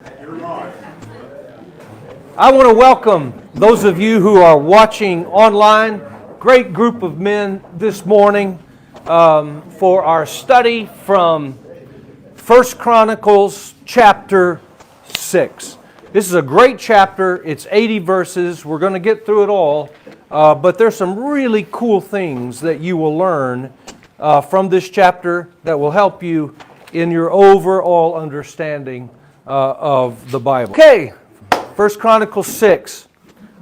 I want to welcome those of you who are watching online. Great group of men this morning for our study from 1 Chronicles chapter 6. This is a great chapter. It's 80 verses. We're going to get through it all. But there's some really cool things that you will learn from this chapter that will help you in your overall understanding of the Bible. Okay, 1 Chronicles 6.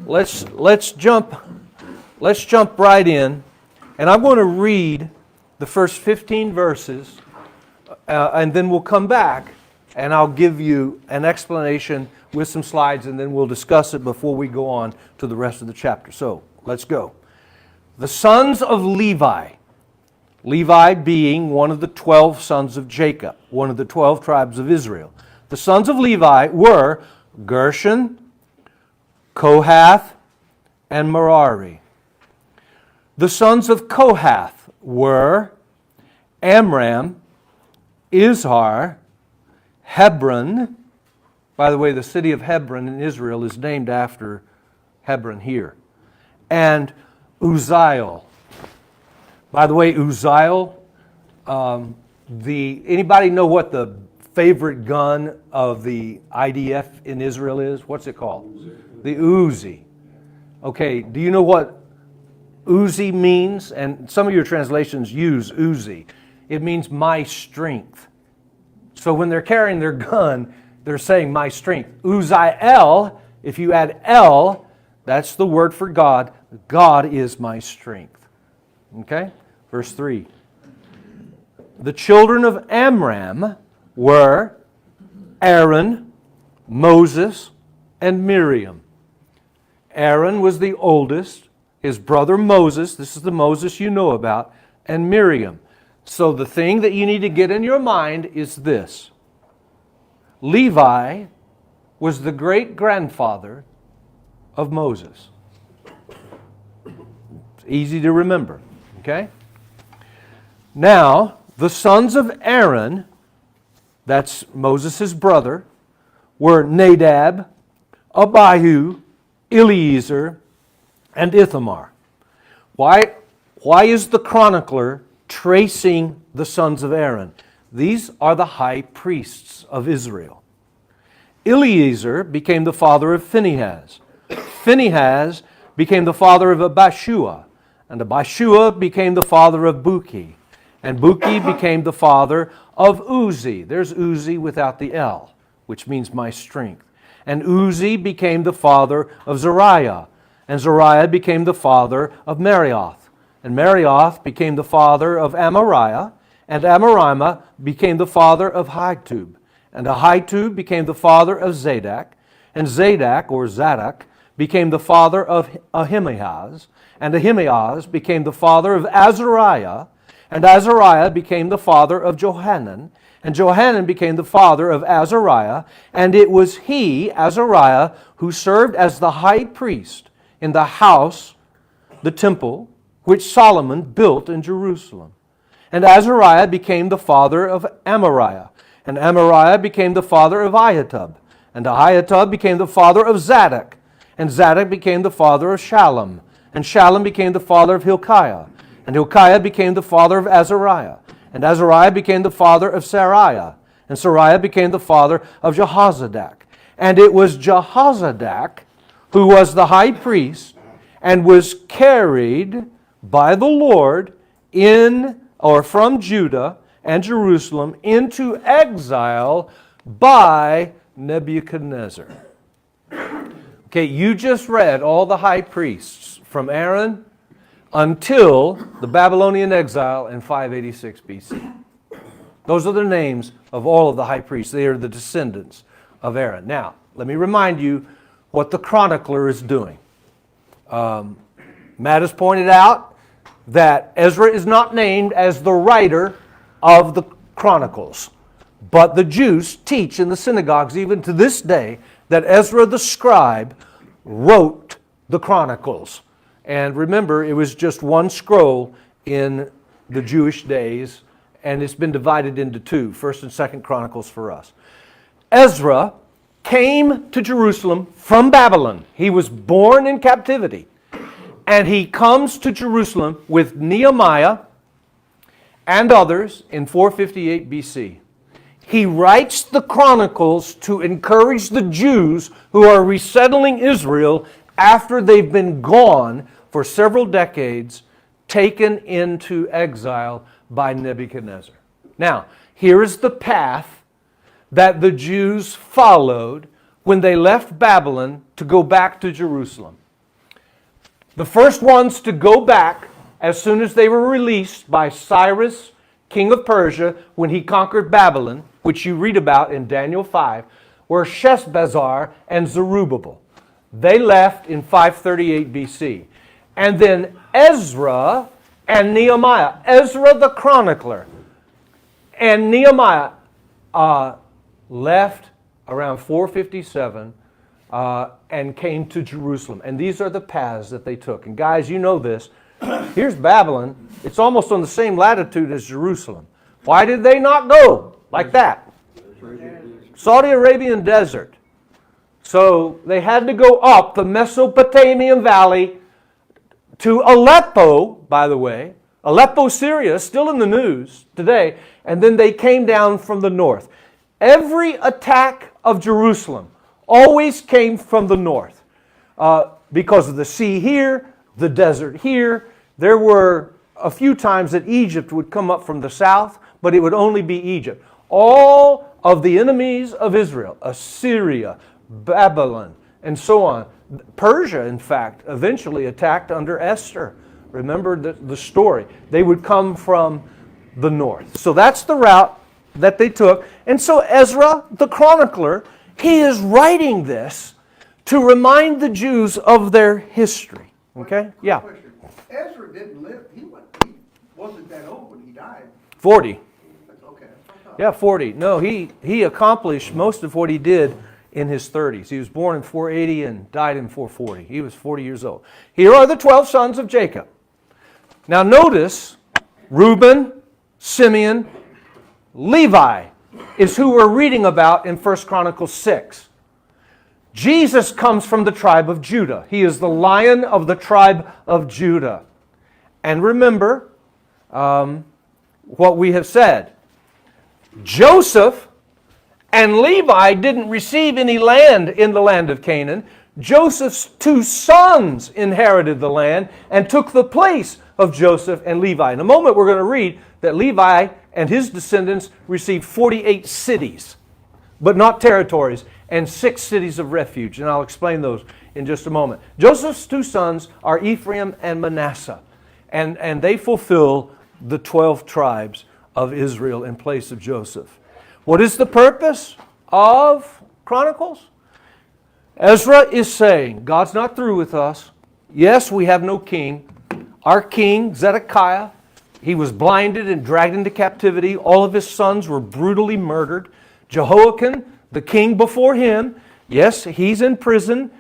Let's jump right in, and I'm going to read the first 15 verses, and then we'll come back and I'll give you an explanation with some slides, and then we'll discuss it before we go on to the rest of the chapter. So let's go. The sons of Levi. Levi being one of the 12 sons of Jacob, one of the 12 tribes of Israel. The sons of Levi were Gershon, Kohath, and Merari. The sons of Kohath were Amram, Izhar, Hebron. By the way, the city of Hebron in Israel is named after Hebron here. And Uzziel. By the way, Uzziel, anybody know what the favorite gun of the IDF in Israel is? What's it called? The Uzi. Okay, do you know what Uzi means? And some of your translations use Uzi. It means my strength. So when they're carrying their gun, they're saying my strength. Uzziel, if you add El, that's the word for God. God is my strength. Okay? Verse 3. The children of Amram were Aaron, Moses, and Miriam. Aaron was the oldest, his brother Moses, this is the Moses you know about, and Miriam. So the thing that you need to get in your mind is this. Levi was the great-grandfather of Moses. It's easy to remember, okay? Now, the sons of Aaron, that's Moses' brother, were Nadab, Abihu, Eleazar, and Ithamar. Why is the chronicler tracing the sons of Aaron? These are the high priests of Israel. Eleazar became the father of Phinehas. Phinehas became the father of Abishua. And Abishua became the father of Buki. And Buki became the father of Uzi. There's Uzi without the L, which means my strength. And Uzi became the father of Zariah. And Zariah became the father of Marioth. And Marioth became the father of Amariah. And Amariah became the father of Ahitub. And Ahitub became the father of Zadok. And Zadok became the father of Ahimaaz. And Ahimaaz became the father of Azariah. And Azariah became the father of Johanan. And Johanan became the father of Azariah. And it was he, Azariah, who served as the high priest in the house, the temple, which Solomon built in Jerusalem. And Azariah became the father of Amariah. And Amariah became the father of Ahitub. And Ahitub became the father of Zadok. And Zadok became the father of Shallum. And Shallum became the father of Hilkiah. And Hilkiah became the father of Azariah. And Azariah became the father of Sariah. And Sariah became the father of Jehozadak. And it was Jehozadak who was the high priest and was carried by the Lord from Judah and Jerusalem into exile by Nebuchadnezzar. Okay, you just read all the high priests from Aaron until the Babylonian exile in 586 BC. Those are the names of all of the high priests. They are the descendants of Aaron. Now, let me remind you what the chronicler is doing. Matt has pointed out that Ezra is not named as the writer of the Chronicles, but the Jews teach in the synagogues even to this day that Ezra the scribe wrote the Chronicles. And remember, it was just one scroll in the Jewish days, and it's been divided into two, 1st and 2nd Chronicles for us. Ezra came to Jerusalem from Babylon. He was born in captivity. And he comes to Jerusalem with Nehemiah and others in 458 BC. He writes the Chronicles to encourage the Jews who are resettling Israel after they've been gone for several decades, taken into exile by Nebuchadnezzar. Now, here is the path that the Jews followed when they left Babylon to go back to Jerusalem. The first ones to go back, as soon as they were released by Cyrus, king of Persia, when he conquered Babylon, which you read about in Daniel 5, were Sheshbazzar and Zerubbabel. They left in 538 BC. And then Ezra and Nehemiah, Ezra the chronicler, and Nehemiah left around 457 and came to Jerusalem. And these are the paths that they took. And guys, you know this. Here's Babylon. It's almost on the same latitude as Jerusalem. Why did they not go like that? Saudi Arabian desert. So they had to go up the Mesopotamian valley to Aleppo, by the way. Aleppo, Syria, still in the news today. And then they came down from the north. Every attack of Jerusalem always came from the north. Because of the sea here, the desert here. There were a few times that Egypt would come up from the south, but it would only be Egypt. All of the enemies of Israel, Assyria, Babylon, and so on. Persia, in fact, eventually attacked under Esther. Remember the story. They would come from the north. So that's the route that they took. And so Ezra, the chronicler, he is writing this to remind the Jews of their history. Okay? Yeah. Question. Ezra didn't live. He wasn't that old when he died. 40. Okay. Yeah, 40. No, he accomplished most of what he did in his 30s. He was born in 480 and died in 440. He was 40 years old. Here are the 12 sons of Jacob. Now notice, Reuben, Simeon, Levi is who we're reading about in 1 Chronicles 6. Jesus comes from the tribe of Judah. He is the Lion of the tribe of Judah. And remember what we have said. Joseph and Levi didn't receive any land in the land of Canaan. Joseph's two sons inherited the land and took the place of Joseph and Levi. In a moment we're going to read that Levi and his descendants received 48 cities, but not territories, and 6 cities of refuge. And I'll explain those in just a moment. Joseph's two sons are Ephraim and Manasseh, and they fulfill the 12 tribes of Israel in place of Joseph. What is the purpose of Chronicles? Ezra is saying, God's not through with us. Yes, we have no king. Our king, Zedekiah, he was blinded and dragged into captivity. All of his sons were brutally murdered. Jehoiakim, the king before him, yes, he's in prison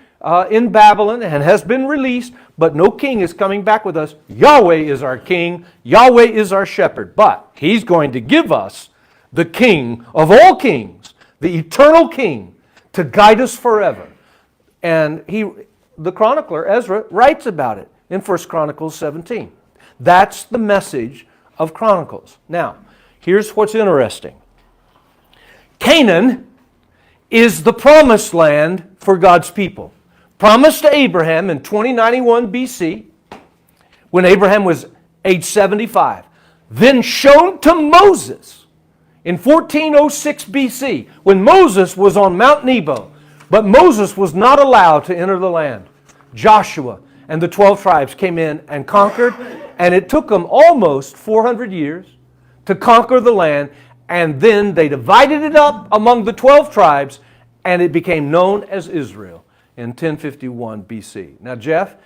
in Babylon and has been released, but no king is coming back with us. Yahweh is our king. Yahweh is our shepherd. But he's going to give us the king of all kings, the eternal king, to guide us forever. And the chronicler, Ezra, writes about it in 1 Chronicles 17. That's the message of Chronicles. Now, here's what's interesting. Canaan is the promised land for God's people. Promised to Abraham in 2091 BC, when Abraham was age 75. Then shown to Moses in 1406 BC, when Moses was on Mount Nebo. But Moses was not allowed to enter the land. Joshua and the 12 tribes came in and conquered, and it took them almost 400 years to conquer the land, and then they divided it up among the 12 tribes, and it became known as Israel in 1051 BC. Now, Jeff,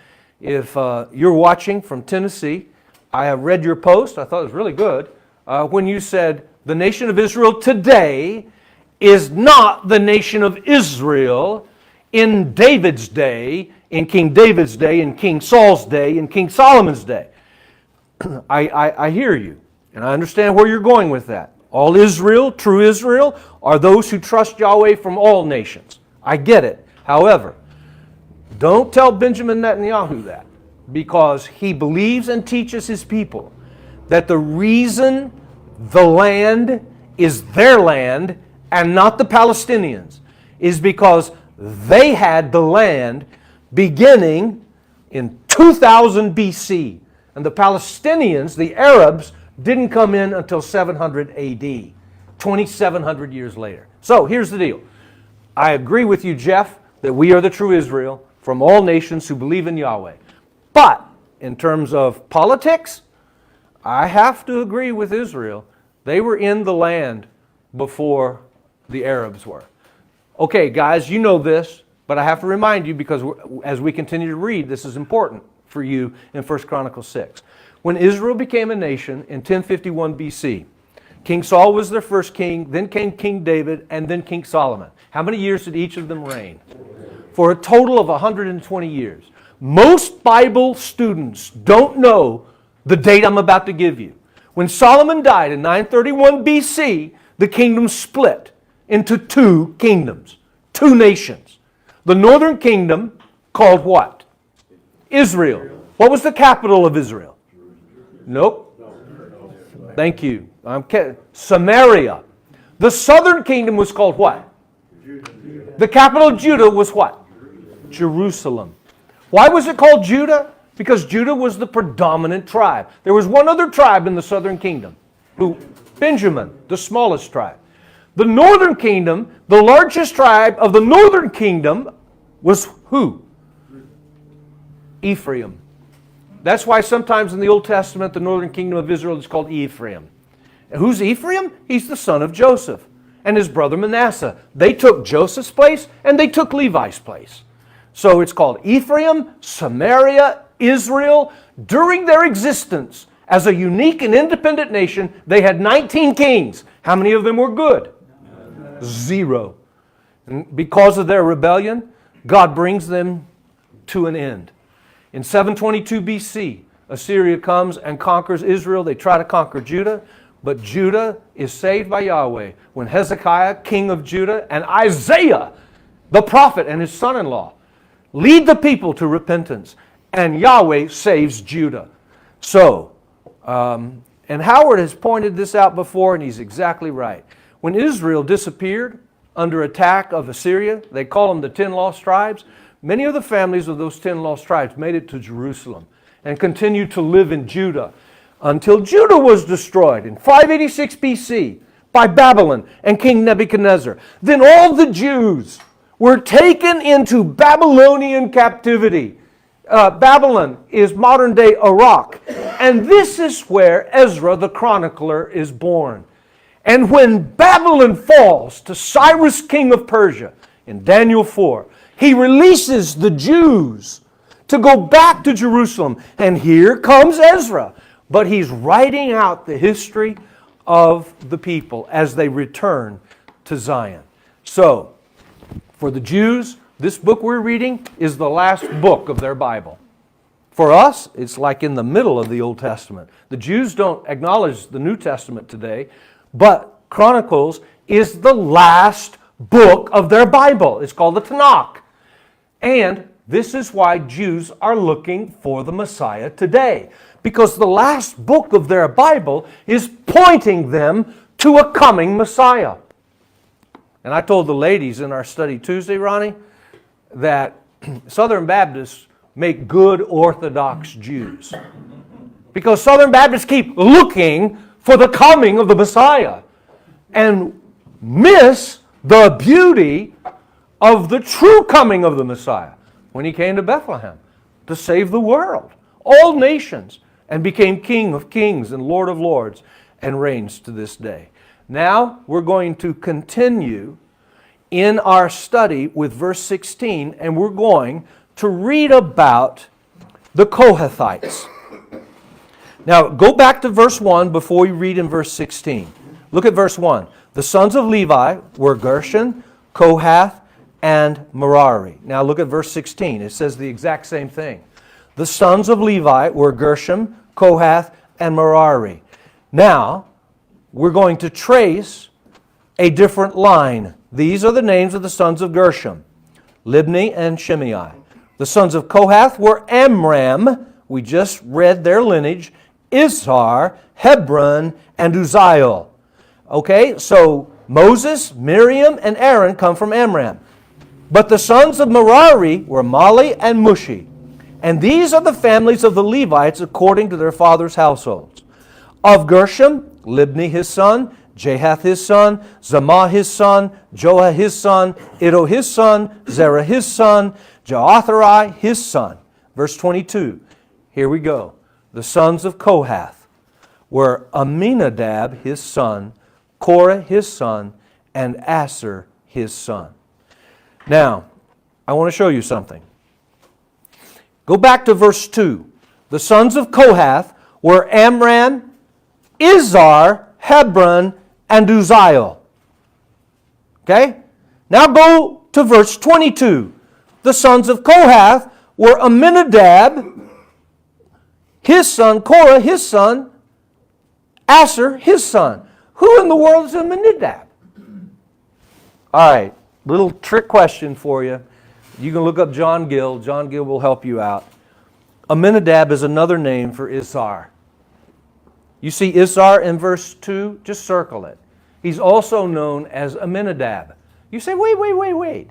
if you're watching from Tennessee, I have read your post. I thought it was really good when you said the nation of Israel today is not the nation of Israel in David's day, in King David's day, in King Saul's day, in King Solomon's day. I hear you, and I understand where you're going with that. All Israel, true Israel, are those who trust Yahweh from all nations. I get it. However, don't tell Benjamin Netanyahu that, because he believes and teaches his people that the reason the land is their land and not the Palestinians is because they had the land beginning in 2000 BC. And the Palestinians, the Arabs, didn't come in until 700 AD, 2,700 years later. So here's the deal. I agree with you, Jeff, that we are the true Israel from all nations who believe in Yahweh. But in terms of politics, I have to agree with Israel. They were in the land before the Arabs were. Okay, guys, you know this, but I have to remind you because as we continue to read, this is important for you in 1 Chronicles 6. When Israel became a nation in 1051 BC, King Saul was their first king, then came King David, and then King Solomon. How many years did each of them reign? For a total of 120 years. Most Bible students don't know the date I'm about to give you. When Solomon died in 931 BC, the kingdom split into two kingdoms, two nations. The northern kingdom called what? Israel. What was the capital of Israel? Nope. Thank you. Samaria. The southern kingdom was called what? The capital of Judah was what? Jerusalem. Why was it called Judah? Because Judah was the predominant tribe. There was one other tribe in the southern kingdom, Benjamin, the smallest tribe. The northern kingdom, the largest tribe of the northern kingdom was who? Ephraim. That's why sometimes in the Old Testament, the northern kingdom of Israel is called Ephraim. And who's Ephraim? He's the son of Joseph and his brother Manasseh. They took Joseph's place and they took Levi's place. So it's called Ephraim, Samaria, Israel. During their existence as a unique and independent nation, they had 19 kings. How many of them were good? 0. And because of their rebellion, God brings them to an end. In 722 BC, Assyria comes and conquers Israel. They try to conquer Judah, but Judah is saved by Yahweh when Hezekiah, king of Judah, and Isaiah, the prophet, and his son-in-law lead the people to repentance, and Yahweh saves Judah. So, and Howard has pointed this out before, and he's exactly right. When Israel disappeared under attack of Assyria, they call them the 10 lost tribes. Many of the families of those 10 lost tribes made it to Jerusalem and continued to live in Judah until Judah was destroyed in 586 BC by Babylon and King Nebuchadnezzar. Then all the Jews were taken into Babylonian captivity. Babylon is modern-day Iraq. And this is where Ezra the chronicler is born. And when Babylon falls to Cyrus, king of Persia, in Daniel 4, he releases the Jews to go back to Jerusalem. And here comes Ezra. But he's writing out the history of the people as they return to Zion. So, for the Jews, this book we're reading is the last book of their Bible. For us, it's like in the middle of the Old Testament. The Jews don't acknowledge the New Testament today, but Chronicles is the last book of their Bible. It's called the Tanakh. And this is why Jews are looking for the Messiah today. Because the last book of their Bible is pointing them to a coming Messiah. And I told the ladies in our study Tuesday, Ronnie, that Southern Baptists make good Orthodox Jews. Because Southern Baptists keep looking for the coming of the Messiah and miss the beauty of the true coming of the Messiah when he came to Bethlehem to save the world, all nations, and became King of kings and Lord of lords and reigns to this day. Now we're going to continue in our study with verse 16, and we're going to read about the Kohathites. Now go back to verse 1 before we read in verse 16. Look at verse 1. The sons of Levi were Gershon, Kohath, and Merari. Now look at verse 16. It says the exact same thing. The sons of Levi were Gershon, Kohath, and Merari. Now, we're going to trace a different line. These are the names of the sons of Gershon. Libni, and Shimei. The sons of Kohath were Amram, we just read their lineage, Izhar, Hebron, and Uzziel. Okay, so Moses, Miriam, and Aaron come from Amram. But the sons of Merari were Mali and Mushi. And these are the families of the Levites according to their fathers' households. Of Gershom, Libni his son, Jahath his son, Zamah his son, Joah his son, Iddo his son, Zerah his son, Jehothari his son. Verse 22, here we go. The sons of Kohath were Amminadab his son, Korah his son, and Asher his son. Now, I want to show you something. Go back to verse 2. The sons of Kohath were Amram, Izhar, Hebron, and Uzziel. Okay? Now go to verse 22. The sons of Kohath were Amminadab, his son, Korah, his son, Asher, his son. Who in the world is Amminadab? All right, little trick question for you. You can look up John Gill. John Gill will help you out. Amminadab is another name for Izhar. You see Izhar in verse 2? Just circle it. He's also known as Amminadab. You say, wait.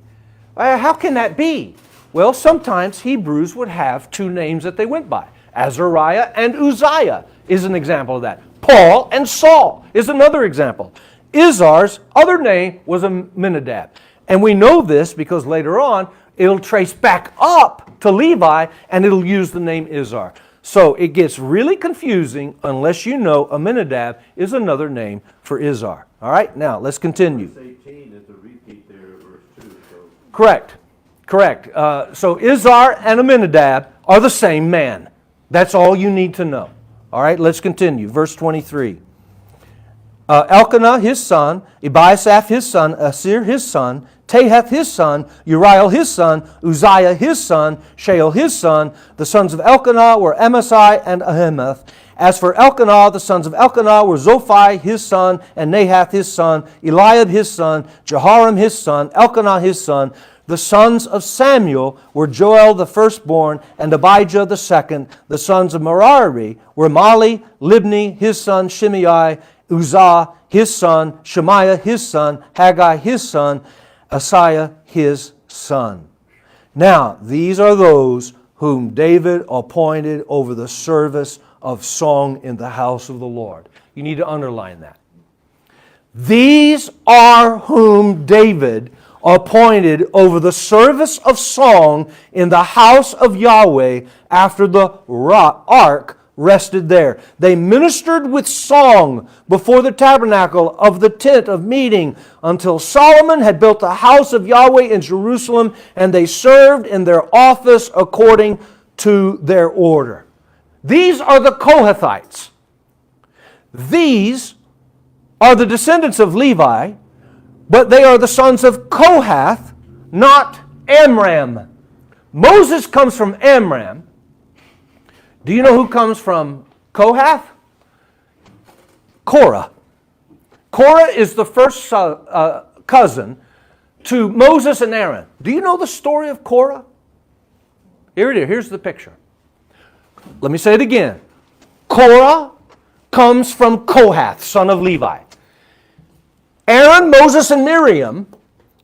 How can that be? Well, sometimes Hebrews would have two names that they went by. Azariah and Uzziah is an example of that. Paul and Saul is another example. Izhar's other name was Amminadab. And we know this because later on, it'll trace back up to Levi and it'll use the name Izhar. So it gets really confusing unless you know Amminadab is another name for Izhar. All right, now let's continue. Verse 18 is a repeat there of verse 2. So. Correct. So Izhar and Amminadab are the same man. That's all you need to know. All right, let's continue. Verse 23. Elkanah his son, Ebiasaph his son, Asir his son, Tahath his son, Uriel his son, Uzziah his son, Sheol his son. The sons of Elkanah were Amasai and Ahimath. As for Elkanah, the sons of Elkanah were Zophai his son, and Nahath his son, Eliab his son, Jehoram his son, Elkanah his son. The sons of Samuel were Joel the firstborn, and Abijah the second. The sons of Merari were Mali, Libni his son, Shimei, Uzzah his son, Shemaiah his son, Haggai his son, Asaiah his son. Now, these are those whom David appointed over the service of song in the house of the Lord. You need to underline that. These are whom David appointed over the service of song in the house of Yahweh after the ark rested there. They ministered with song before the tabernacle of the tent of meeting until Solomon had built the house of Yahweh in Jerusalem, and they served in their office according to their order. These are the Kohathites. These are the descendants of Levi, but they are the sons of Kohath, not Amram. Moses comes from Amram. Do you know who comes from Kohath? Korah. Korah is the first cousin to Moses and Aaron. Do you know the story of Korah? Here it is. Here's the picture. Let me say it again. Korah comes from Kohath, son of Levi. Aaron, Moses, and Miriam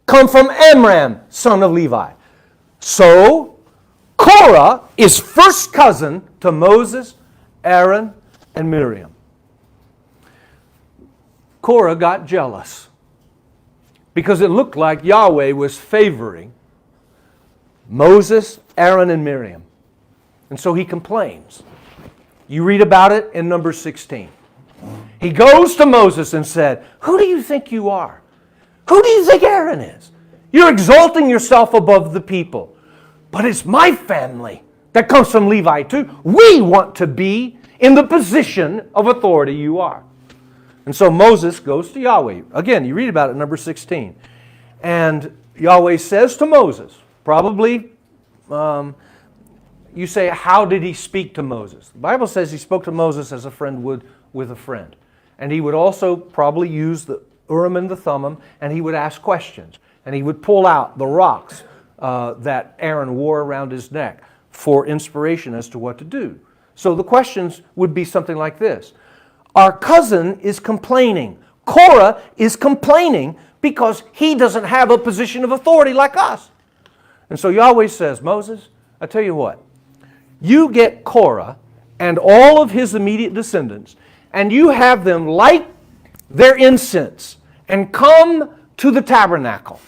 come from Amram, son of Levi. So, Korah is first cousin to Moses, Aaron, and Miriam. Korah got jealous because it looked like Yahweh was favoring Moses, Aaron, and Miriam. And so he complains. You read about it in Numbers 16. He goes to Moses and said, "Who do you think you are? Who do you think Aaron is? You're exalting yourself above the people. But it's my family that comes from Levi too. We want to be in the position of authority you are." And so Moses goes to Yahweh. Again, you read about it in Numbers 16. And Yahweh says to Moses, probably, you say, how did he speak to Moses? The Bible says he spoke to Moses as a friend would with a friend. And he would also probably use the Urim and the Thummim, and he would ask questions. And he would pull out the rocks that Aaron wore around his neck for inspiration as to what to do. So the questions would be something like this. Our cousin is complaining. Korah is complaining because he doesn't have a position of authority like us. And so Yahweh says, Moses, I tell you what, you get Korah and all of his immediate descendants, and you have them light their incense and come to the tabernacle.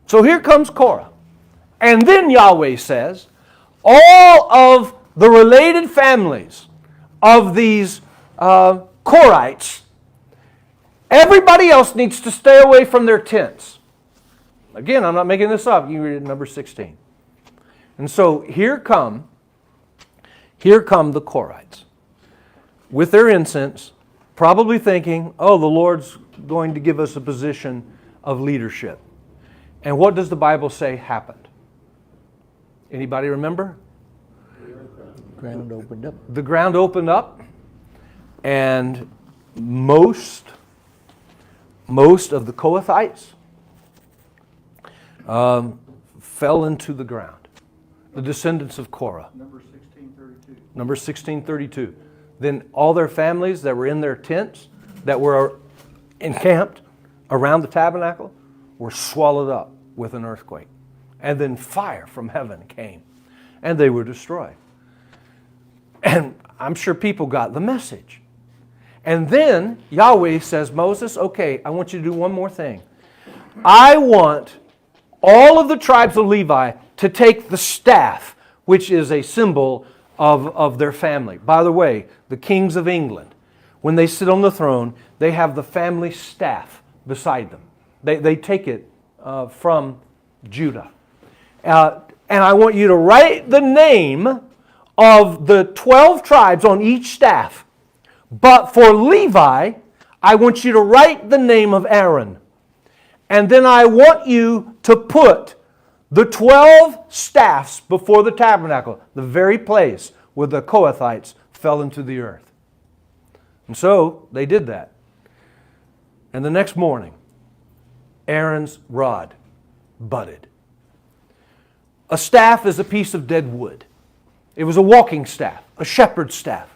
So here comes Korah. And then Yahweh says, all of the related families of these Korahites, everybody else needs to stay away from their tents. Again, I'm not making this up. You read it in number 16. And so here come the Korahites with their incense, probably thinking, oh, the Lord's going to give us a position of leadership. And what does the Bible say happened? Anybody remember? Ground opened up. The ground opened up, and most of the Kohathites fell into the ground. The descendants of Korah. Number 1632. Number 1632. Then all their families that were in their tents, that were encamped around the tabernacle, were swallowed up with an earthquake. And then fire from heaven came, and they were destroyed. And I'm sure people got the message. And then Yahweh says, Moses, okay, I want you to do one more thing. I want all of the tribes of Levi to take the staff, which is a symbol of their family. By the way, the kings of England, when they sit on the throne, they have the family staff beside them. They take it from Judah. And I want you to write the name of the 12 tribes on each staff. But for Levi, I want you to write the name of Aaron. And then I want you to put the 12 staffs before the tabernacle, the very place where the Kohathites fell into the earth. And so they did that. And the next morning, Aaron's rod budded. A staff is a piece of dead wood. It was a walking staff, a shepherd's staff.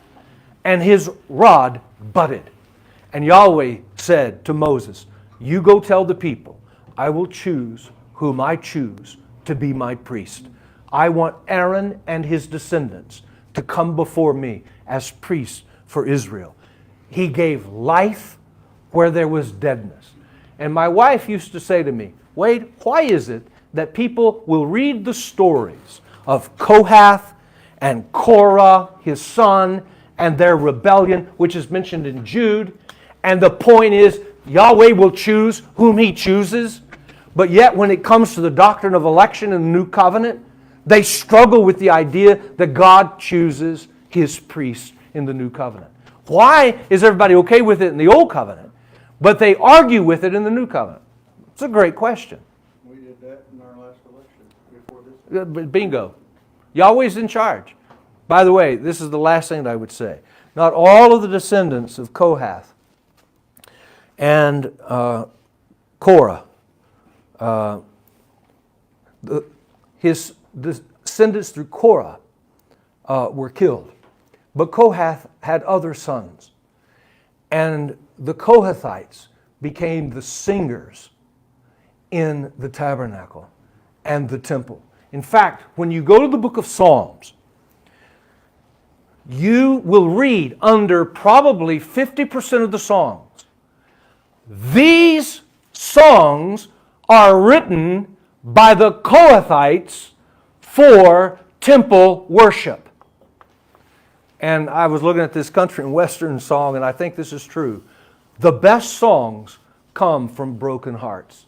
And his rod budded. And Yahweh said to Moses, you go tell the people, I will choose whom I choose to be my priest. I want Aaron and his descendants to come before me as priests for Israel. He gave life where there was deadness. And my wife used to say to me, Wade, why is it that people will read the stories of Kohath and Korah, his son, and their rebellion, which is mentioned in Jude, and the point is Yahweh will choose whom He chooses, but yet when it comes to the doctrine of election in the New Covenant, they struggle with the idea that God chooses His priests in the New Covenant. Why is everybody okay with it in the Old Covenant, but they argue with it in the New Covenant? It's a great question. We did that in our last election before this. Bingo. Yahweh's in charge. By the way, this is the last thing that I would say. Not all of the descendants of Kohath and Korah, his descendants through Korah were killed. But Kohath had other sons. And the Kohathites became the singers in the tabernacle and the temple. In fact, when you go to the book of Psalms, you will read under probably 50% of the songs, these songs are written by the Kohathites for temple worship. And I was looking at this country and western song, and I think this is true. The best songs come from broken hearts.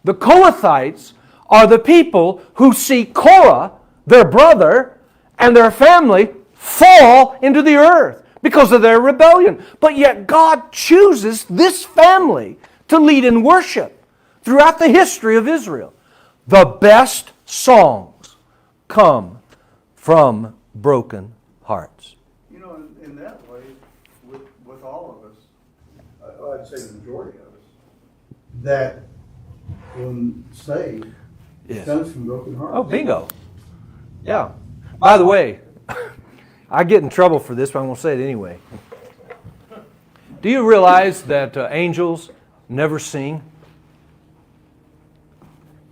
The Kohathites are the people who see Korah, their brother, and their family fall into the earth because of their rebellion. But yet God chooses this family to lead in worship throughout the history of Israel. The best songs come from broken hearts. You know, in that way, with all of us, I'd say the majority of us, that when saved, Yes. Sons from broken hearts. Oh, bingo. Yeah. By the way, I get in trouble for this, but I'm going to say it anyway. Do you realize that angels never sing?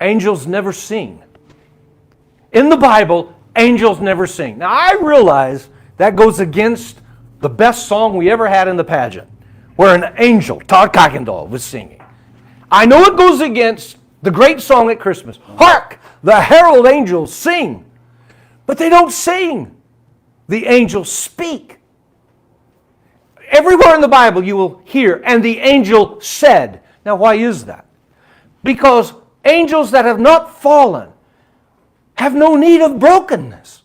Angels never sing. In the Bible, angels never sing. Now, I realize that goes against the best song we ever had in the pageant, where an angel, Todd Kuykendall, was singing. I know it goes against the great song at Christmas. Hark! The herald angels sing. But they don't sing. The angels speak. Everywhere in the Bible you will hear, and the angel said. Now, why is that? Because angels that have not fallen have no need of brokenness.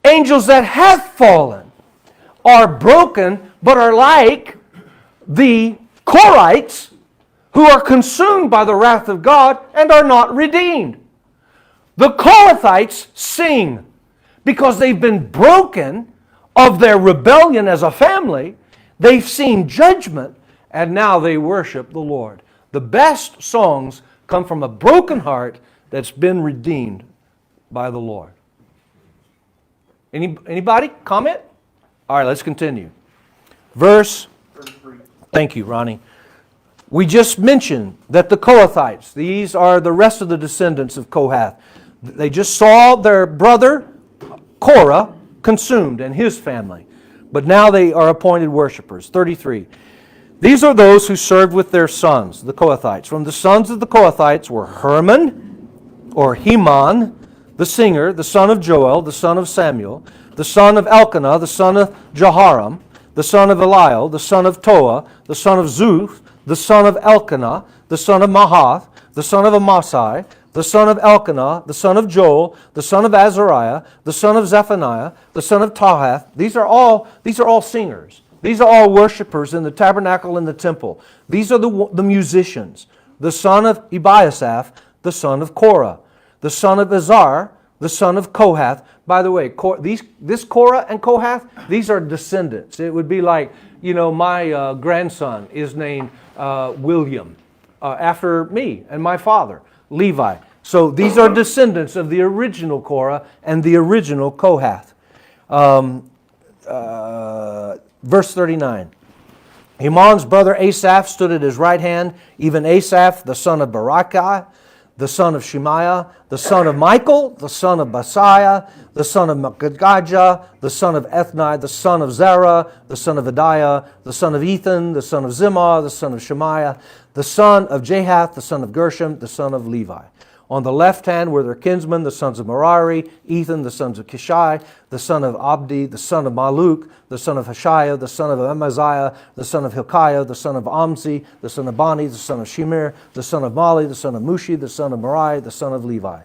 Angels that have fallen are broken, but are like the Korahites, who are consumed by the wrath of God and are not redeemed. The Kohathites sing because they've been broken of their rebellion as a family. They've seen judgment, and now they worship the Lord. The best songs come from a broken heart that's been redeemed by the Lord. Anybody? Comment? All right, let's continue. Verse 3. Thank you, Ronnie. We just mentioned that the Kohathites, these are the rest of the descendants of Kohath. They just saw their brother Korah consumed and his family. But now they are appointed worshipers. 33. These are those who served with their sons, the Kohathites. From the sons of the Kohathites were Herman, or Heman, the singer, the son of Joel, the son of Samuel, the son of Elkanah, the son of Jehoram, the son of Eliel, the son of Toah, the son of Zuph, the son of Elkanah, the son of Mahath, the son of Amasai, the son of Elkanah, the son of Joel, the son of Azariah, the son of Zephaniah, the son of Tahath. These are all singers. These are all worshipers in the tabernacle and the temple. These are the musicians. The son of Ebiasaph, the son of Korah, the son of Izhar, the son of Kohath. By the way, this Korah and Kohath, these are descendants. It would be like, my grandson is named William, after me and my father, Levi. So these are descendants of the original Korah and the original Kohath. Verse 39. Heman's brother Asaph stood at his right hand, even Asaph, the son of Berechiah, the son of Shemaiah, the son of Michael, the son of Basiah, the son of Makadgajah, the son of Ethni, the son of Zerah, the son of Adiah, the son of Ethan, the son of Zimmah, the son of Shemaiah, the son of Jahath, the son of Gershom, the son of Levi. On the left hand were their kinsmen, the sons of Merari, Ethan, the sons of Kishai, the son of Abdi, the son of Maluk, the son of Hashiah, the son of Amaziah, the son of Hilkiah, the son of Amzi, the son of Bani, the son of Shemir, the son of Mali, the son of Mushi, the son of Merari, the son of Levi.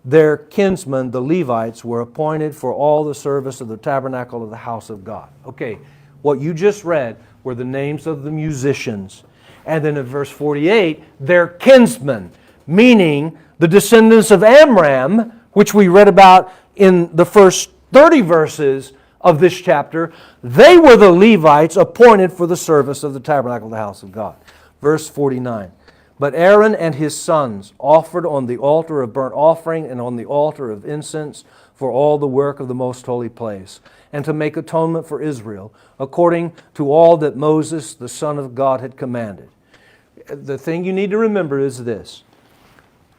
Their kinsmen, the Levites, were appointed for all the service of the tabernacle of the house of God. Okay, what you just read were the names of the musicians. And then in verse 48, their kinsmen, meaning the descendants of Amram, which we read about in the first 30 verses of this chapter, they were the Levites appointed for the service of the tabernacle of the house of God. Verse 49. But Aaron and his sons offered on the altar of burnt offering and on the altar of incense for all the work of the most holy place, and to make atonement for Israel, according to all that Moses, the Son of God, had commanded. The thing you need to remember is this.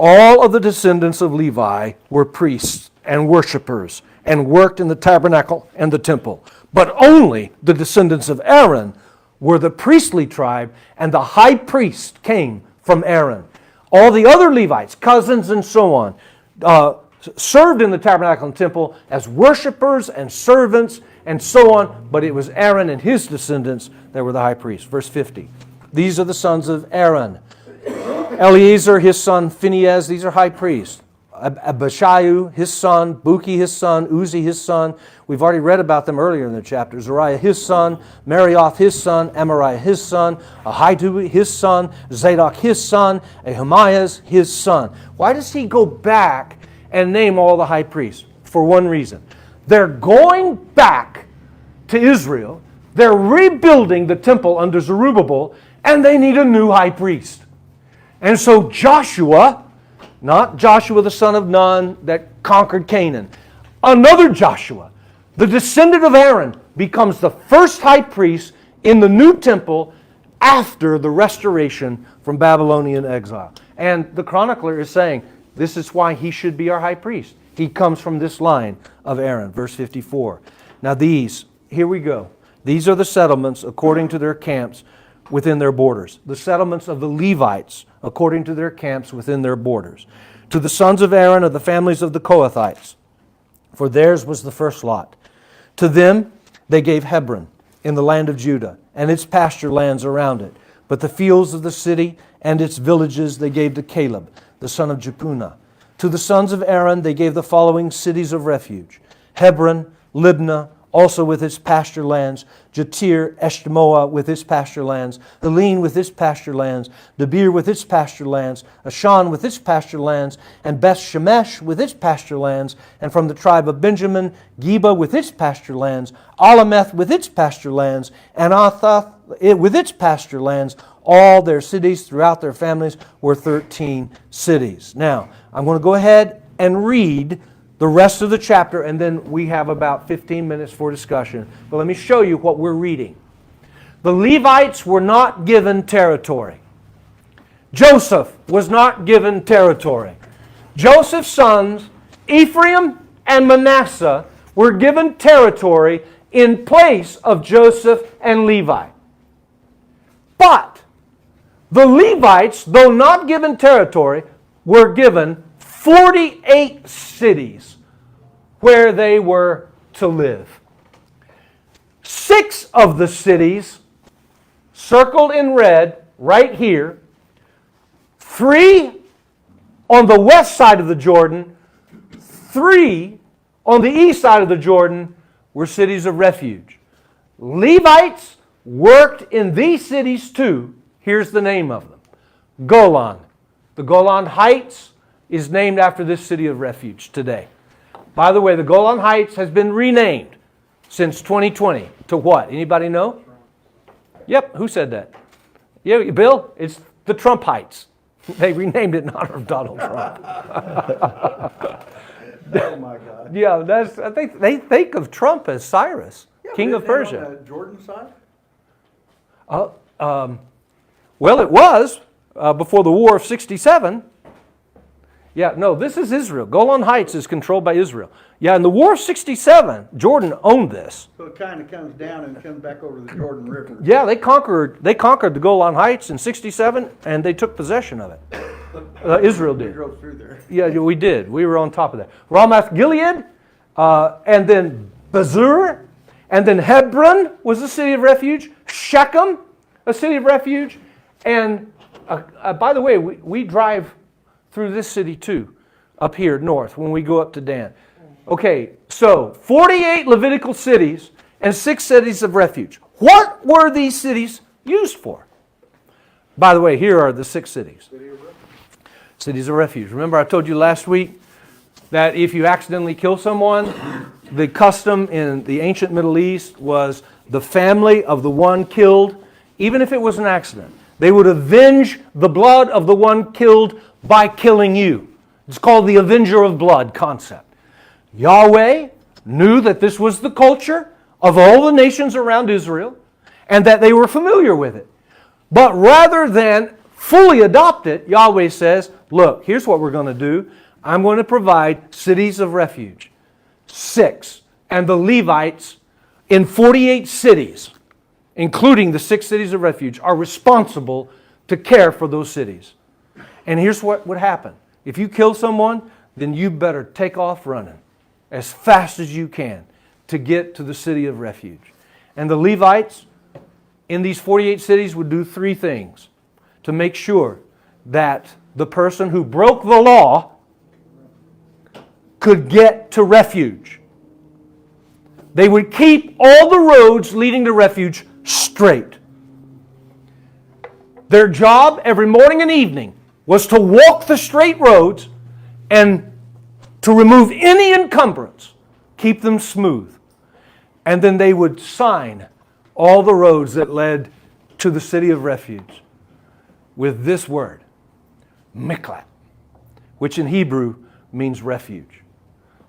All of the descendants of Levi were priests and worshipers and worked in the tabernacle and the temple. But only the descendants of Aaron were the priestly tribe, and the high priest came from Aaron. All the other Levites, cousins and so on, served in the tabernacle and temple as worshipers and servants and so on, but it was Aaron and his descendants that were the high priests. Verse 50. These are the sons of Aaron. Eleazar, his son, Phinehas, these are high priests. Abishiu, his son, Buki, his son, Uzi, his son. We've already read about them earlier in the chapter. Zariah, his son, Marioth, his son, Amariah, his son, Ahitub, his son, Zadok, his son, Ahimaaz, his son. Why does he go back and name all the high priests? For one reason. They're going back to Israel. They're rebuilding the temple under Zerubbabel, and they need a new high priest. And so Joshua Not Joshua the son of Nun that conquered Canaan. Another Joshua, the descendant of Aaron, becomes the first high priest in the new temple after the restoration from Babylonian exile. And the chronicler is saying, this is why he should be our high priest. He comes from this line of Aaron, verse 54. Now here we go. These are the settlements according to their camps within their borders. The settlements of the Levites according to their camps within their borders. To the sons of Aaron of the families of the Kohathites, for theirs was the first lot. To them they gave Hebron in the land of Judah and its pasture lands around it. But the fields of the city and its villages they gave to Caleb, the son of Jephunneh. To the sons of Aaron they gave the following cities of refuge: Hebron, Libnah, also with its pasture lands, Jatir, Eshtemoa with its pasture lands, Helene with its pasture lands, Debir with its pasture lands, Ashan with its pasture lands, and Beth Shemesh with its pasture lands, and from the tribe of Benjamin, Geba with its pasture lands, Alameth with its pasture lands, and Anathoth with its pasture lands. All their cities throughout their families were 13 cities. Now, I'm going to go ahead and read the rest of the chapter, and then we have about 15 minutes for discussion. But let me show you what we're reading. The Levites were not given territory. Joseph was not given territory. Joseph's sons, Ephraim and Manasseh, were given territory in place of Joseph and Levi. But the Levites, though not given territory, were given 48 cities where they were to live. 6 of the cities, circled in red right here, 3 on the west side of the Jordan, 3 on the east side of the Jordan, were cities of refuge. Levites worked in these cities too. Here's the name of them: Golan. The Golan Heights is named after this city of refuge today. By the way, the Golan Heights has been renamed since 2020 to what? Anybody know? Yep, who said that? Yeah, Bill, it's the Trump Heights. They renamed it in honor of Donald Trump. Oh my God. Yeah, I think they think of Trump as Cyrus, king of Persia. On the Jordan side? Well, it was before the War of 67. Yeah, no, this is Israel. Golan Heights is controlled by Israel. Yeah, in the War of 67, Jordan owned this. So it kind of comes down and comes back over the Jordan River. Yeah, they conquered the Golan Heights in 67, and they took possession of it. Israel We did. drove through there. Yeah, we did. We were on top of that. Ramoth Gilead, and then Bezur, and then Hebron was a city of refuge. Shechem, a city of refuge. And by the way, we drive through this city too, up here north when we go up to Dan. Okay, so 48 Levitical cities and 6 cities of refuge. What were these cities used for? By the way, here are the 6 cities. Cities of refuge. Remember I told you last week that if you accidentally kill someone, the custom in the ancient Middle East was the family of the one killed, even if it was an accident, they would avenge the blood of the one killed by killing you. It's called the avenger of blood concept. Yahweh knew that this was the culture of all the nations around Israel and that they were familiar with it. But rather than fully adopt it, Yahweh says, look, here's what we're going to do. I'm going to provide cities of refuge. 6. And the Levites in 48 cities, including the 6 cities of refuge, are responsible to care for those cities. And here's what would happen. If you kill someone, then you better take off running as fast as you can to get to the city of refuge. And the Levites in these 48 cities would do 3 things to make sure that the person who broke the law could get to refuge. They would keep all the roads leading to refuge straight. Their job every morning and evening was to walk the straight roads and to remove any encumbrance, keep them smooth. And then they would sign all the roads that led to the city of refuge with this word, Miklat. which in Hebrew means refuge.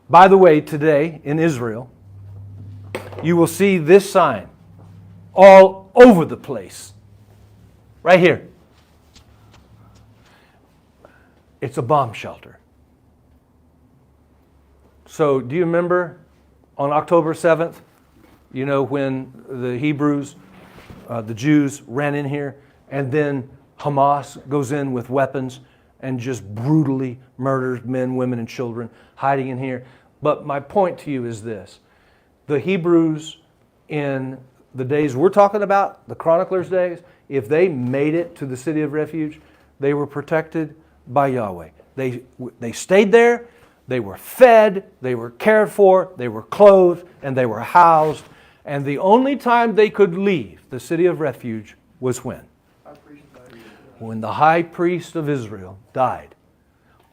By the way, today in Israel, you will see this sign all over the place. Right here. It's a bomb shelter. So do you remember on October 7th, you know, when the Hebrews, the Jews ran in here, and then Hamas goes in with weapons and just brutally murders men, women, and children hiding in here. But my point to you is this. The Hebrews in the days we're talking about, the Chronicles days, if they made it to the city of refuge, they were protected by Yahweh. They stayed there, they were fed, they were cared for, they were clothed, and they were housed. And the only time they could leave the city of refuge was when? When the high priest of Israel died.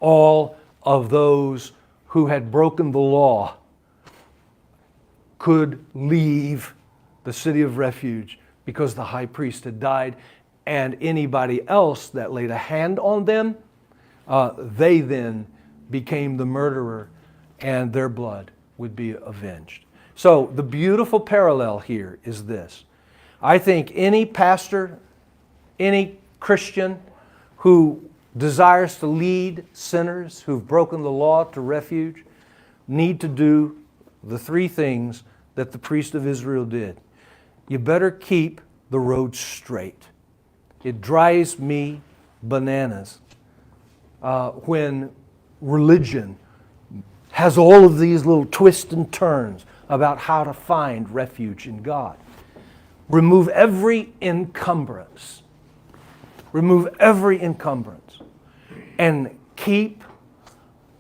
All of those who had broken the law could leave the city of refuge because the high priest had died, and anybody else that laid a hand on them, they then became the murderer, and their blood would be avenged. So the beautiful parallel here is this. I think any pastor, any Christian who desires to lead sinners who've broken the law to refuge need to do the three things that the priest of Israel did. You better keep the road straight. It drives me bananas when religion has all of these little twists and turns about how to find refuge in God. Remove every encumbrance. Remove every encumbrance. And keep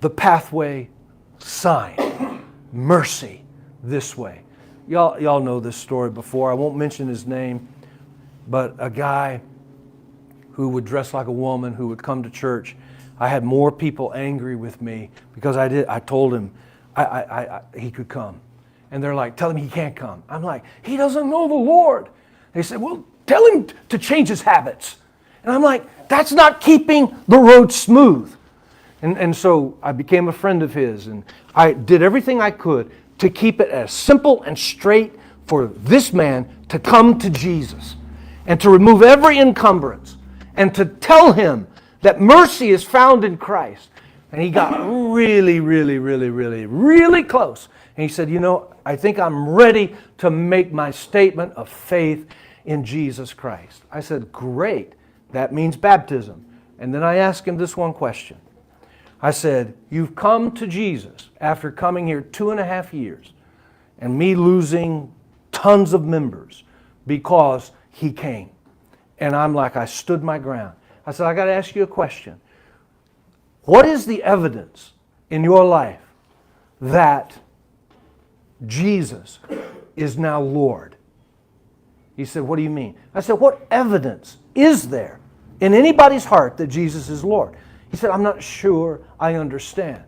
the pathway sign. Mercy this way. Y'all know this story before. I won't mention his name, but a guy who would dress like a woman, who would come to church. I had more people angry with me because I told him he could come. And they're like, tell him he can't come. I'm like, he doesn't know the Lord. They said, well, tell him to change his habits. And I'm like, that's not keeping the road smooth. And so I became a friend of his, and I did everything I could to keep it as simple and straight for this man to come to Jesus and to remove every encumbrance and to tell him that mercy is found in Christ. And he got really, really, really, really, really close. And he said, you know, I think I'm ready to make my statement of faith in Jesus Christ. I said, great. That means baptism. And then I asked him this one question. I said, you've come to Jesus after coming here 2.5 years and me losing tons of members because he came. And I'm like, I stood my ground. I said, I got to ask you a question. What is the evidence in your life that Jesus is now Lord? He said, what do you mean? I said, what evidence is there in anybody's heart that Jesus is Lord? He said, I'm not sure I understand.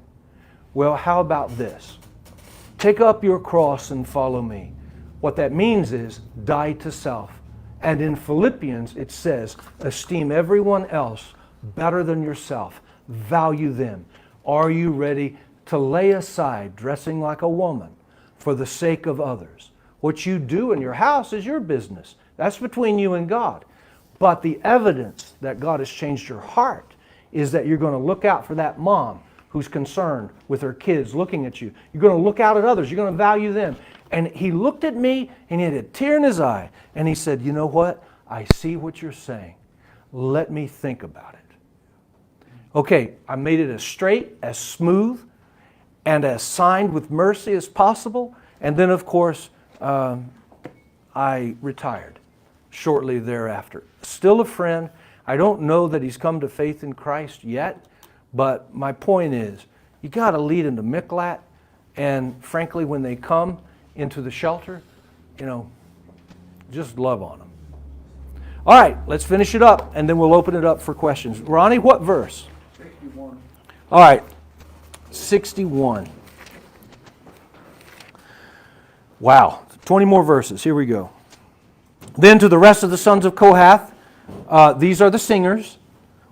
Well, how about this? Take up your cross and follow me. What that means is die to self. And in Philippians, it says, esteem everyone else better than yourself. Value them. Are you ready to lay aside dressing like a woman for the sake of others? What you do in your house is your business. That's between you and God. But the evidence that God has changed your heart is that you're going to look out for that mom who's concerned with her kids looking at you. You're going to look out at others. You're going to value them. And he looked at me and he had a tear in his eye. And he said, you know what? I see what you're saying. Let me think about it. Okay, I made it as straight, as smooth, and as signed with mercy as possible. And then, of course, I retired shortly thereafter. Still a friend. I don't know that he's come to faith in Christ yet, but my point is, you got to lead them to Miklat, and frankly, when they come into the shelter, you know, just love on them. All right, let's finish it up, and then we'll open it up for questions. Ronnie, what verse? 61. All right, 61. Wow, 20 more verses. Here we go. Then to the rest of the sons of Kohath, these are the singers,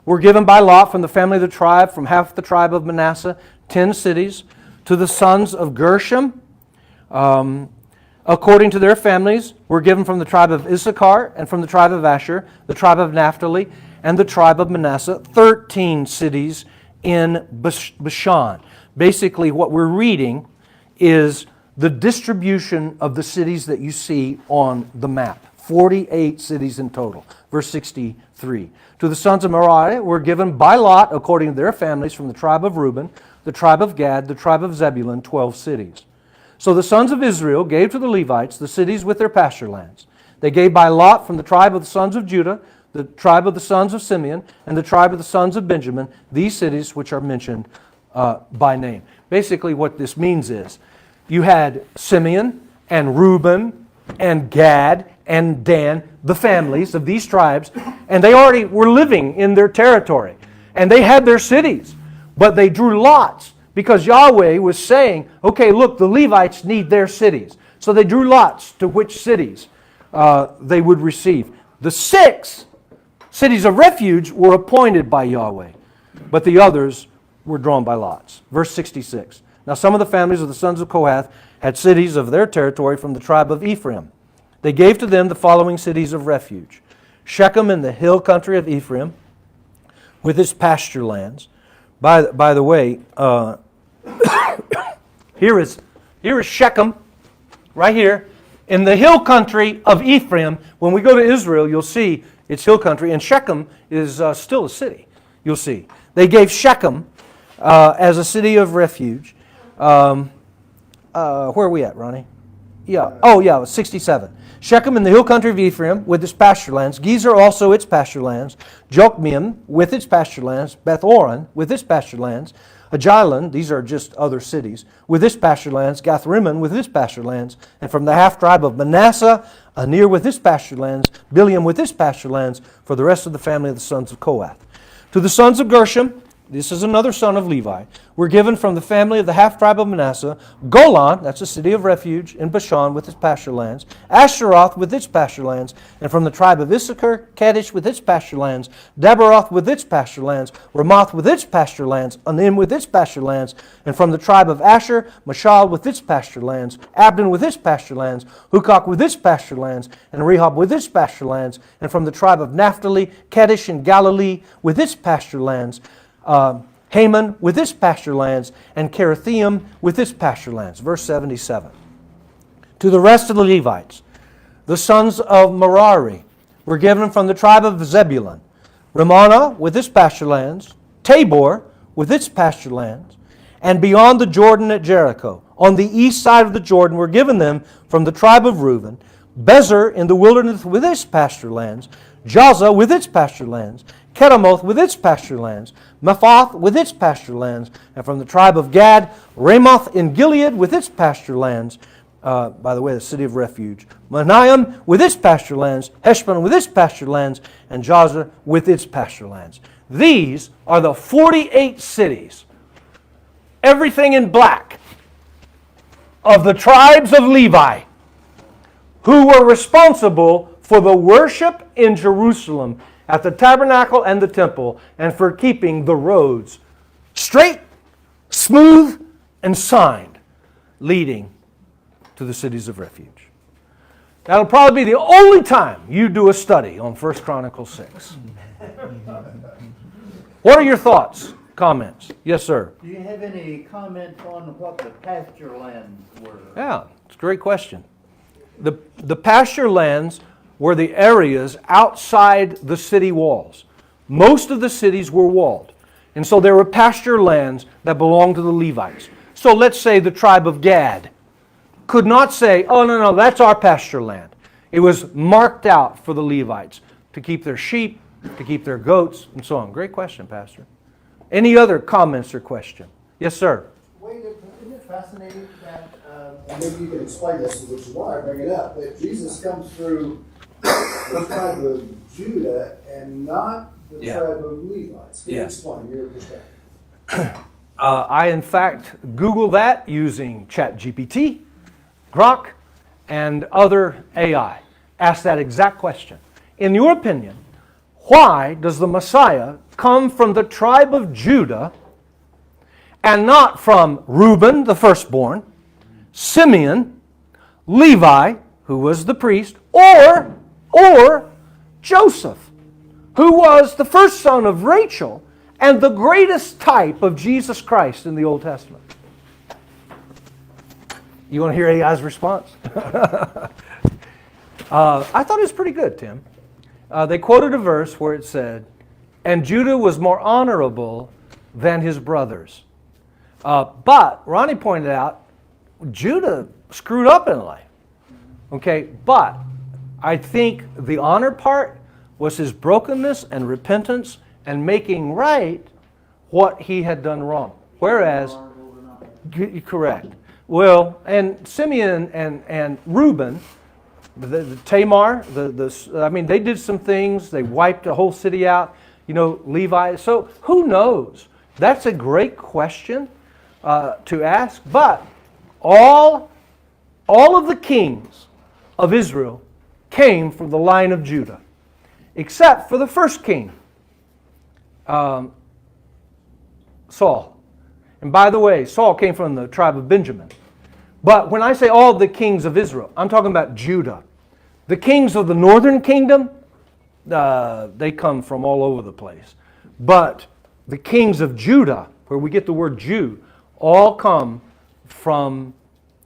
were given by lot from the family of the tribe, from half the tribe of Manasseh, 10 cities. To the sons of Gershom, according to their families, were given from the tribe of Issachar and from the tribe of Asher, the tribe of Naphtali, and the tribe of Manasseh, 13 cities in Bashan. Basically, what we're reading is the distribution of the cities that you see on the map. 48 cities in total. Verse 63. To the sons of Merari were given by lot, according to their families, from the tribe of Reuben, the tribe of Gad, the tribe of Zebulun, 12 cities. So the sons of Israel gave to the Levites the cities with their pasture lands. They gave by lot from the tribe of the sons of Judah, the tribe of the sons of Simeon, and the tribe of the sons of Benjamin, these cities which are mentioned by name. Basically what this means is you had Simeon and Reuben and Gad and Dan, the families of these tribes, and they already were living in their territory. And they had their cities, but they drew lots because Yahweh was saying, okay, look, the Levites need their cities. So they drew lots to which cities they would receive. The 6 cities of refuge were appointed by Yahweh, but the others were drawn by lots. Verse 66. Now some of the families of the sons of Kohath had cities of their territory from the tribe of Ephraim. They gave to them the following cities of refuge: Shechem in the hill country of Ephraim, with its pasture lands. By the way, here is Shechem, right here, in the hill country of Ephraim. When we go to Israel, you'll see it's hill country, and Shechem is still a city. You'll see. They gave Shechem as a city of refuge. Where are we at, Ronnie? Yeah. Oh, yeah, 67. Shechem in the hill country of Ephraim with its pasture lands. Gezer also its pasture lands. Jokmeam with its pasture lands. Beth-oron with its pasture lands. Ajalon, these are just other cities, with its pasture lands. Gath-rimmon with its pasture lands. And from the half tribe of Manasseh, Anir with its pasture lands. Bileam with its pasture lands, for the rest of the family of the sons of Kohath. To the sons of Gershom, this is another son of Levi, were given from the family of the half-tribe of Manasseh, Golan, that's a city of refuge, in Bashan with its pasture lands, Asheroth with its pasture lands, and from the tribe of Issachar, Kadesh with its pasture lands, Dabaroth with its pasture lands, Ramoth with its pasture lands, Anim with its pasture lands, and from the tribe of Asher, Mashal with its pasture lands, Abdon with its pasture lands, Hukok with its pasture lands, and Rehob with its pasture lands, and from the tribe of Naphtali, Kadesh in Galilee with its pasture lands, Haman with its pasture lands, and Kerethium with its pasture lands. Verse 77. To the rest of the Levites, the sons of Merari were given from the tribe of Zebulun, Ramana with its pasture lands, Tabor with its pasture lands, and beyond the Jordan at Jericho, on the east side of the Jordan, were given them from the tribe of Reuben, Bezer in the wilderness with its pasture lands, Jazza with its pasture lands, Kedemoth with its pasture lands, Mephath with its pasture lands, and from the tribe of Gad, Ramoth in Gilead with its pasture lands, by the way, the city of refuge, Mahanaim with its pasture lands, Heshbon with its pasture lands, and Jazza with its pasture lands. These are the 48 cities, everything in black, of the tribes of Levi, who were responsible for the worship in Jerusalem at the tabernacle and the temple, and for keeping the roads straight, smooth, and signed, leading to the cities of refuge. That'll probably be the only time you do a study on 1 Chronicles 6. What are your thoughts, comments? Yes, sir. Do you have any comment on what the pasture lands were? Yeah, it's a great question. The pasture lands were the areas outside the city walls. Most of the cities were walled. And so there were pasture lands that belonged to the Levites. So let's say the tribe of Gad could not say, oh, no, that's our pasture land. It was marked out for the Levites to keep their sheep, to keep their goats, and so on. Great question, Pastor. Any other comments or question? Yes, sir. Wait, isn't it fascinating that, and maybe you can explain this, which is why I bring it up, that Jesus comes through the tribe of Judah and not the tribe of Levites. Can you explain your perspective? I, in fact, Googled that using ChatGPT, Grok, and other AI. Asked that exact question. In your opinion, why does the Messiah come from the tribe of Judah, and not from Reuben, the firstborn, Simeon, Levi, who was the priest, or Joseph, who was the first son of Rachel and the greatest type of Jesus Christ in the Old Testament. You want to hear AI's response? I thought it was pretty good, Tim. They quoted a verse where it said, "And Judah was more honorable than his brothers." But Ronnie pointed out, Judah screwed up in life. Okay, but I think the honor part was his brokenness and repentance and making right what he had done wrong. Whereas, correct. Well, and Simeon and Reuben, the Tamar, they did some things. They wiped the whole city out. Levi. So who knows? That's a great question to ask. But all of the kings of Israel came from the line of Judah, except for the first king, Saul. And by the way, Saul came from the tribe of Benjamin. But when I say all the kings of Israel, I'm talking about Judah. The kings of the northern kingdom, they come from all over the place. But the kings of Judah, where we get the word Jew, all come from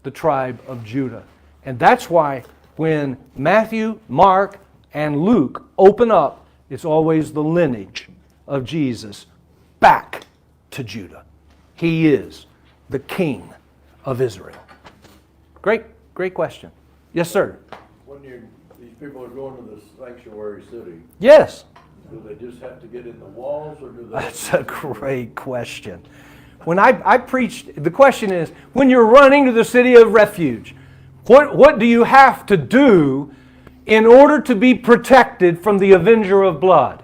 the tribe of Judah. And that's why when Matthew, Mark, and Luke open up, it's always the lineage of Jesus back to Judah. He is the King of Israel. Great question. Yes, sir. When these people are going to the sanctuary city, Yes. do they just have to get in the walls, or do they? That's a great question. When I preached, the question is, when you're running to the city of refuge, what do you have to do in order to be protected from the avenger of blood?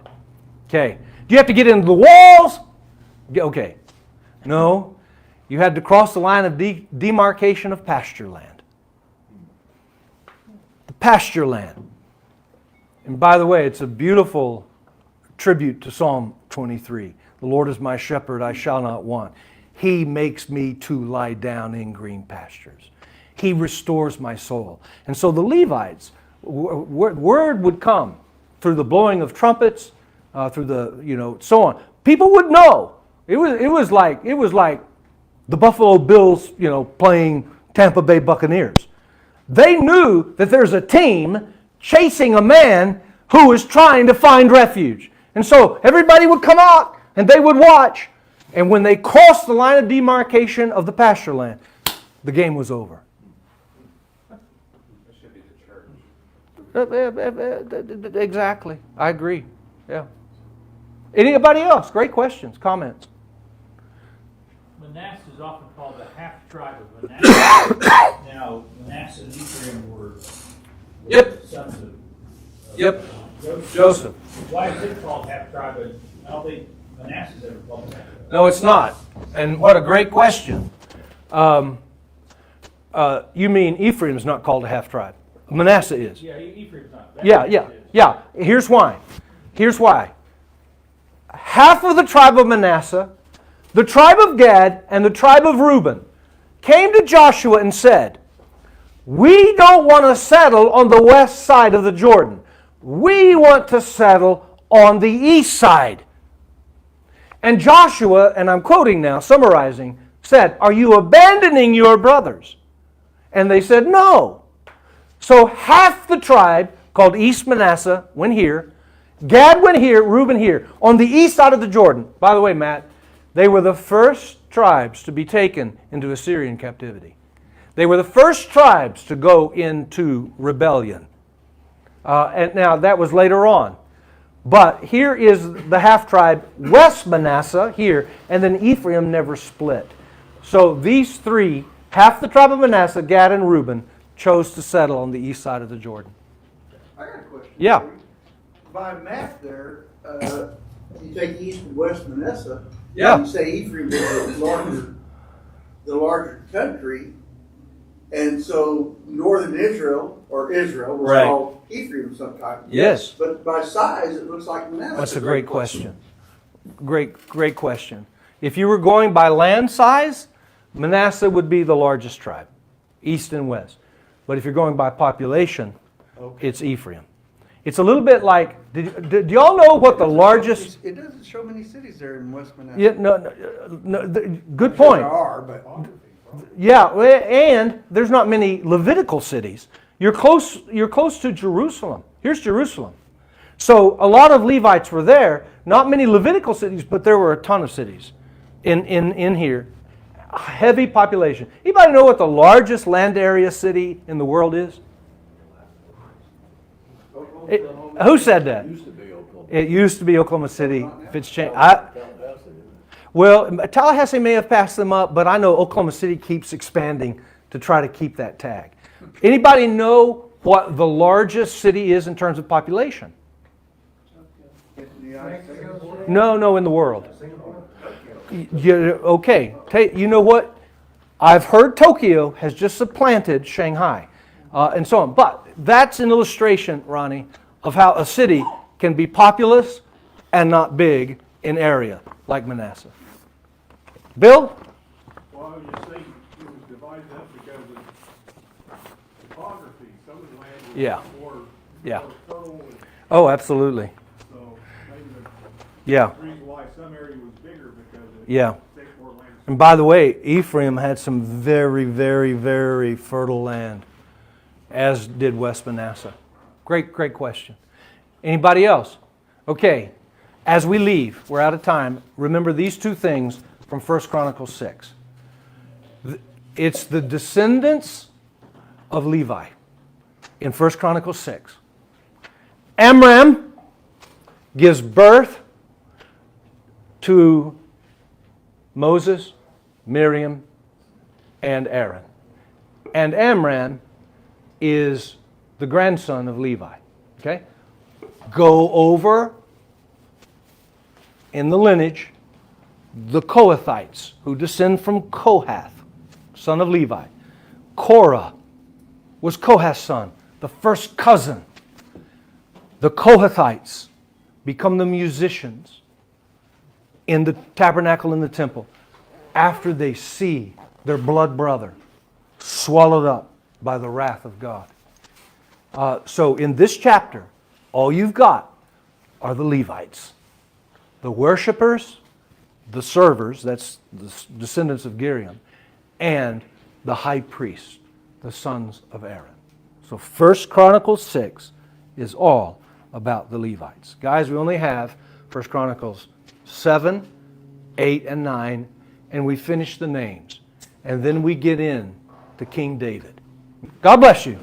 Okay. Do you have to get into the walls? Okay. No. You had to cross the line of demarcation of pasture land. The pasture land. And by the way, it's a beautiful tribute to Psalm 23. The Lord is my shepherd, I shall not want. He makes me to lie down in green pastures. He restores my soul. And so the Levites, word would come through the blowing of trumpets, through the, so on. People would know. It was like the Buffalo Bills, playing Tampa Bay Buccaneers. They knew that there's a team chasing a man who is trying to find refuge. And so everybody would come out and they would watch. And when they crossed the line of demarcation of the pasture land, the game was over. That should be the church. Exactly. I agree. Yeah. Anybody else? Great questions, comments. Manasseh is often called the half-tribe of Manasseh. Now, Manasseh and Ephraim were sons of Joseph. Why is it called half-tribe? I don't think Manasseh's ever called half-tribe. No, it's not. And what a great question. You mean Ephraim's not called a half-tribe. Manasseh is. Yeah, Ephraim's not. Yeah. Here's why. Half of the tribe of Manasseh, the tribe of Gad, and the tribe of Reuben came to Joshua and said, "We don't want to settle on the west side of the Jordan. We want to settle on the east side." And Joshua, and I'm quoting now, summarizing, said, "Are you abandoning your brothers?" And they said, "No." So half the tribe, called East Manasseh, went here. Gad went here, Reuben here, on the east side of the Jordan. By the way, Matt, they were the first tribes to be taken into Assyrian captivity. They were the first tribes to go into rebellion. And now that was later on. But here is the half-tribe, West Manasseh, here, and then Ephraim never split. So these three, half the tribe of Manasseh, Gad and Reuben, chose to settle on the east side of the Jordan. I got a question. Yeah. By map there, you take East and West Manasseh. Yeah. You say Ephraim is the larger country, and so northern Israel was Right. called Ephraim sometime. Yes. But by size, it looks like Manasseh. That's a great question. Great question. If you were going by land size, Manasseh would be the largest tribe, east and west. But if you're going by population, it's Ephraim. It's a little bit like, do y'all know what the largest... It doesn't show many cities there in West Manasseh. Yeah, good point. There are, but Yeah, and there's not many Levitical cities. You're close to Jerusalem. Here's Jerusalem. So a lot of Levites were there. Not many Levitical cities, but there were a ton of cities in here. Heavy population. Anybody know what the largest land area city in the world is? Who said that? It used to be Oklahoma. It used to be Oklahoma City. If it's changed, Tallahassee didn't. well, Tallahassee may have passed them up, but I know Oklahoma City keeps expanding to try to keep that tag. Anybody know what the largest city is in terms of population? No, in the world. Okay, you know what? I've heard Tokyo has just supplanted Shanghai, and so on. But that's an illustration, Ronnie, of how a city can be populous and not big in area, like Manasseh. Bill? Well, you say it was divided up because of topography. Some of the land was Yeah. more fertile, and Oh, absolutely. so maybe Yeah. the reason why some area was bigger because it Yeah. takes more land. And by the way, Ephraim had some very, very, very fertile land, as did West Manasseh. Great question. Anybody else? Okay, as we leave, we're out of time. Remember these two things from 1 Chronicles 6. It's the descendants of Levi in 1 Chronicles 6. Amram gives birth to Moses, Miriam, and Aaron. And Amram is the grandson of Levi. Okay? Go over in the lineage the Kohathites, who descend from Kohath, son of Levi. Korah was Kohath's son, the first cousin. The Kohathites become the musicians in the tabernacle in the temple after they see their blood brother swallowed up by the wrath of God. So in this chapter, all you've got are the Levites, the worshipers, the servers, that's the descendants of Miriam, and the high priest, the sons of Aaron. So 1 Chronicles 6 is all about the Levites. Guys, we only have 1 Chronicles 7, 8, and 9, and we finish the names. And then we get in to King David. God bless you.